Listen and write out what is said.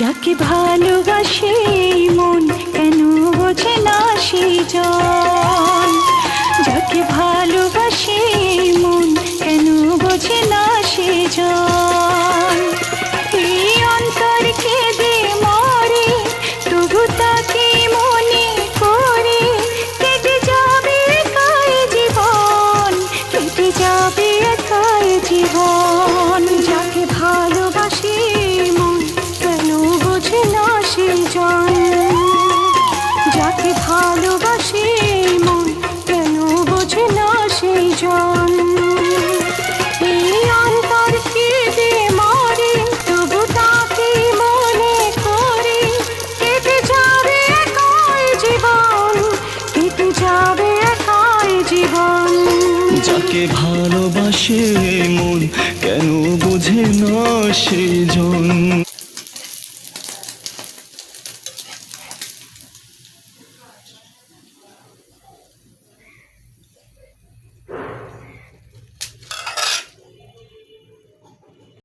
যাকে ভালোবাসে মন কেন বোঝে না সেই জন। যাকে ভালোবাসে মন কেন বোঝে না সেই জন। এই অন্তর কেঁদে মরে তবু তাকে মনে করে, কেটে যাবে একাই জীবন, কেটে যাবে একাই জীবন। যাকে ভালোবাসে মন কেন বোঝে না সেই জন। যাকে ভালোবাসে মন কেন বোঝে না সেই জন। এই অন্তর কেঁদে মরে তবু তাকে মনে করে, কেটে যাবে একাই জীবন, কেটে যাবে একাই জীবন। যাকে ভালোবাসে মন কেন বোঝে না সেই জন।